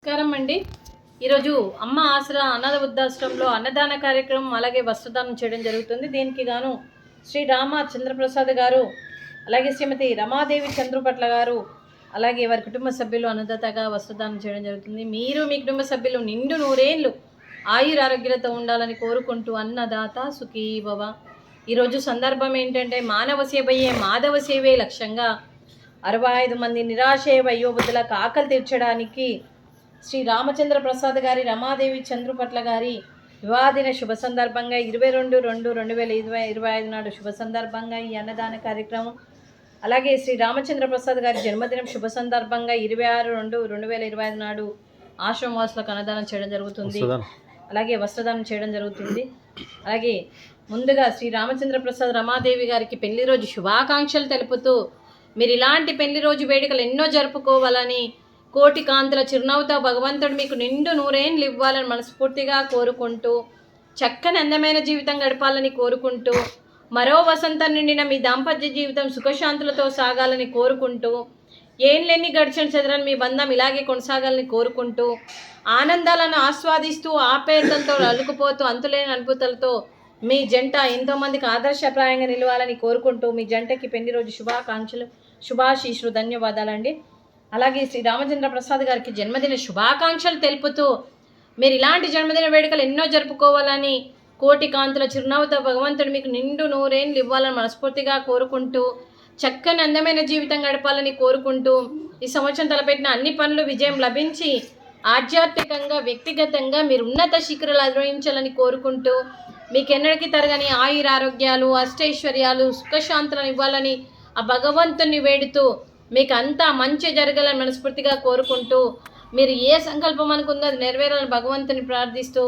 నమస్కారం అండి. ఈరోజు అమ్మ ఆసరా అనాథ వృద్ధాశ్రమంలో అన్నదాన కార్యక్రమం అలాగే వస్త్రదానం చేయడం జరుగుతుంది. దీనికి గాను శ్రీ రామ చంద్రప్రసాద్ గారు అలాగే శ్రీమతి రమాదేవి చంద్రుపట్ల గారు అలాగే వారి కుటుంబ సభ్యులు అన్నదాతగా వస్త్రదానం చేయడం జరుగుతుంది. మీరు మీ కుటుంబ సభ్యులు నిండు నూరేళ్ళు ఆయురారోగ్యాలతో ఉండాలని కోరుకుంటూ అన్నదాత సుఖీ భవ. ఈరోజు సందర్భం ఏంటంటే మానవ సేవయే మాధవ సేవే లక్ష్యంగా 65 మంది నిరాశయ వయోవృద్ధులకు ఆకలి తీర్చడానికి శ్రీ రామచంద్ర ప్రసాద్ గారి రమాదేవి చంద్రుపట్ల గారి వివాహదిన శుభ సందర్భంగా 22/2/2025 నాడు శుభ సందర్భంగా ఈ అన్నదాన కార్యక్రమం, అలాగే శ్రీ రామచంద్ర ప్రసాద్ గారి జన్మదినం శుభ సందర్భంగా 26/2/2025 నాడు ఆశ్రమవాసులకు అన్నదానం చేయడం జరుగుతుంది. అలాగే వస్త్రదానం చేయడం జరుగుతుంది. అలాగే ముందుగా శ్రీ రామచంద్ర ప్రసాద్ రమాదేవి గారికి పెళ్లి రోజు శుభాకాంక్షలు తెలుపుతూ మీరు ఇలాంటి పెళ్లి రోజు వేడుకలు ఎన్నో జరుపుకోవాలని, కోటి కాంతుల చిరునవ్వుతో భగవంతుడు మీకు నిండు నూరేళ్ళు ఇవ్వాలని మనస్ఫూర్తిగా కోరుకుంటూ, చక్కని అందమైన జీవితం గడపాలని కోరుకుంటూ, మరో వసంతం నిండిన మీ దాంపత్య జీవితం సుఖశాంతులతో సాగాలని కోరుకుంటూ, ఏంలెన్ని గడిచిన చెదరని మీ బంధం ఇలాగే కొనసాగాలని కోరుకుంటూ, ఆనందాలను ఆస్వాదిస్తూ ఆప్యాయతలతో అలుకుపోతూ అంతులేని అనుభూతులతో మీ జంట ఎంతోమందికి ఆదర్శప్రాయంగా నిలవాలని కోరుకుంటూ మీ జంటకి పెళ్లి రోజు శుభాకాంక్షలు, శుభాశీస్సులు, ధన్యవాదాలండి. అలాగే శ్రీ రామచంద్ర ప్రసాద్ గారికి జన్మదిన శుభాకాంక్షలు తెలుపుతూ మీరు ఇలాంటి జన్మదిన వేడుకలు ఎన్నో జరుపుకోవాలని, కోటి కాంతుల చిరునవ్వుతో భగవంతుడు మీకు నిండు నూరేళ్ళు ఇవ్వాలని మనస్ఫూర్తిగా కోరుకుంటూ, చక్కని అందమైన జీవితం గడపాలని కోరుకుంటూ, ఈ సంవత్సరం తలపెట్టిన అన్ని పనులు విజయం లభించి ఆధ్యాత్మికంగా వ్యక్తిగతంగా మీరు ఉన్నత శిఖరాలు అధిరోహించాలని కోరుకుంటూ, మీకెన్నడికి తరగని ఆయురారోగ్యాలు, అష్టైశ్వర్యాలు, సుఖశాంతులను ఇవ్వాలని ఆ భగవంతుని వేడుతూ మీకు అంతా మంచి జరగాలని మనస్ఫూర్తిగా కోరుకుంటూ, మీరు ఏ సంకల్పం అనుకుందో అది నెరవేరాలని భగవంతుని ప్రార్థిస్తూ,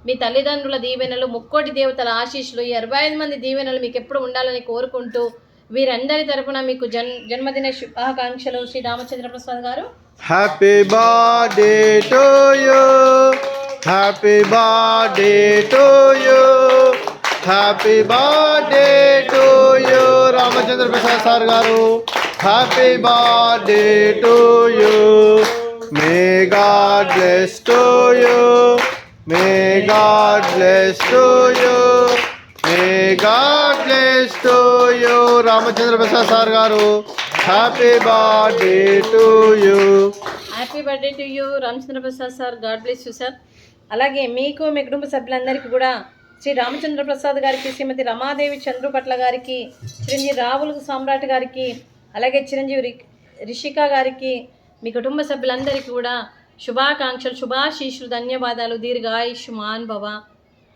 మీ తల్లిదండ్రుల దీవెనలు, ముక్కోటి దేవతల ఆశీస్సులు, ఈ 65 మంది దీవెనలు మీకు ఎప్పుడు ఉండాలని కోరుకుంటూ, వీరందరి తరపున మీకు జన్మదిన శుభాకాంక్షలు. Shri Ramachandra Prasad garu. Happy birthday to you, happy birthday to you, happy birthday to you Ramachandra Prasad sir garu. Happy birthday to you, may God bless to you, may God bless to you, may God bless to you Ramachandra Prasad sir garu. Happy birthday to you. Happy birthday to you Ramachandra Prasad sir. God bless you sir. అలాగే మీకు మీ కుటుంబ సభ్యులందరికీ కూడా శ్రీ రామచంద్ర ప్రసాద్ గారికి, శ్రీమతి రమాదేవి చంద్రుపట్ల గారికి, చిరంజీవి రావుల సామ్రాట్ గారికి, అలాగే చిరంజీవి రిషిక గారికి, మీ కుటుంబ సభ్యులందరికీ కూడా శుభాకాంక్షలు, శుభాశీస్సులు, ధన్యవాదాలు. దీర్ఘాయుష్మాన్ భవ.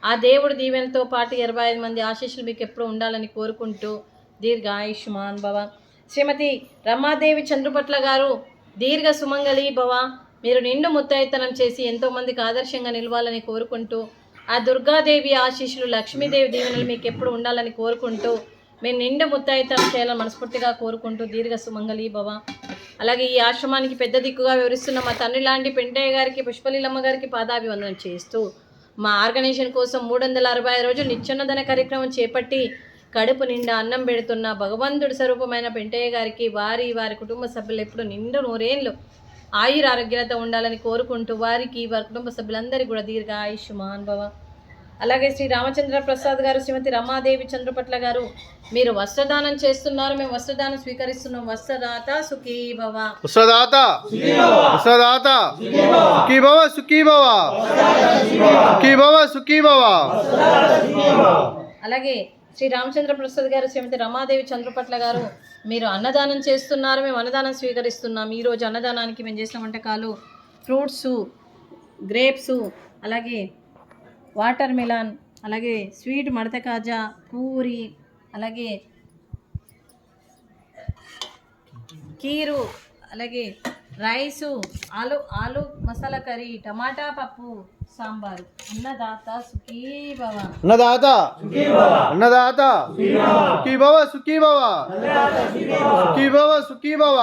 ఆ దేవుడి దీవెనతో పాటు 25 మంది ఆశీస్సులు మీకు ఎప్పుడు ఉండాలని కోరుకుంటూ దీర్ఘాయుష్మాన్ భవ. శ్రీమతి రమాదేవి చంద్రుపట్ల గారు దీర్ఘ సుమంగళి భవ. మీరు నిండు ముత్తైతనం చేసి ఎంతోమందికి ఆదర్శంగా నిలవాలని కోరుకుంటూ, ఆ దుర్గాదేవి ఆశీస్సులు, లక్ష్మీదేవి దీవెనలు మీకు ఎప్పుడు ఉండాలని కోరుకుంటూ, మీరు నిండు ముత్తైతనం చేయాలని మనస్ఫూర్తిగా కోరుకుంటూ దీర్ఘ సుమంగళి భవ. అలాగే ఈ ఆశ్రమానికి పెద్ద దిక్కుగా వివరిస్తున్న మా తండ్రి లాంటి పెంటయ్య గారికి, పుష్పలీలమ్మ గారికి పాదాభివందనం చేస్తూ, మా ఆర్గనైజేషన్ కోసం 365 రోజులు నిత్యాన్నదాన కార్యక్రమం చేపట్టి కడుపు నిండా అన్నం పెడుతున్న భగవంతుడి స్వరూపమైన పెంటయ్య గారికి, వారి కుటుంబ సభ్యులు ఎప్పుడు నిండు నూరేళ్ళు ఆయురారోగ్యాలతో ఉండాలని కోరుకుంటూ, వారికి వారి కుటుంబ సభ్యులందరికీ కూడా దీర్ఘ ఆయుష్మాన్ భవ. అలాగే శ్రీ రామచంద్ర ప్రసాద్ గారు, శ్రీమతి రమాదేవి చంద్రపట్ల గారు, మీరు వస్త్రదానం చేస్తున్నారు, మేము వస్త్రదానం స్వీకరిస్తున్నాం. వస్త్రదాత సుఖీ భవ. వస్త్రదాత వస్త్రదాత సుఖీ భవ, సుఖీ భవ, సుఖీ భవ, సుఖీ భవ. అలాగే శ్రీ రామచంద్ర ప్రసాద్ గారు, శ్రీమతి రమాదేవి చంద్రపట్ల గారు, మీరు అన్నదానం చేస్తున్నారు, మేము అన్నదానం స్వీకరిస్తున్నాం. ఈరోజు అన్నదానానికి మేము చేసిన వంటకాలు ఫ్రూట్సు, గ్రేప్సు, అలాగే వాటర్ మిలాన్, అలాగే స్వీట్ మడత కాజా, పూరి, అలాగే కీరు, అలాగే రైసు, ఆలు మసాలా కర్రీ, టమాటా పప్పు, సాంబారు. అన్నదాత సుఖీ భవ. అన్నదాత అన్నదాత సుఖీ భవ, సుఖీ భవ, సుఖీ భవ, సుఖీ భవ.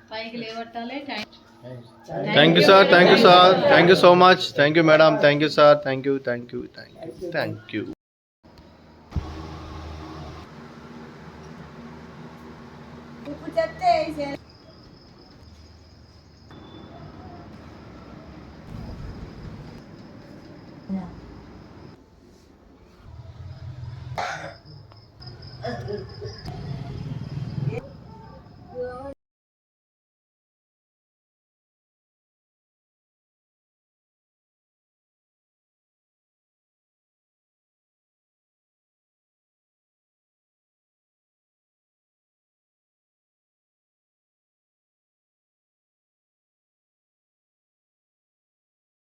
పైకి లేవట్టాలి. Thank you sir, thank you sir, thank you so much, thank you madam, thank you sir, thank you, thank you, thank you, thank you. ఇప్పుడు చెప్తే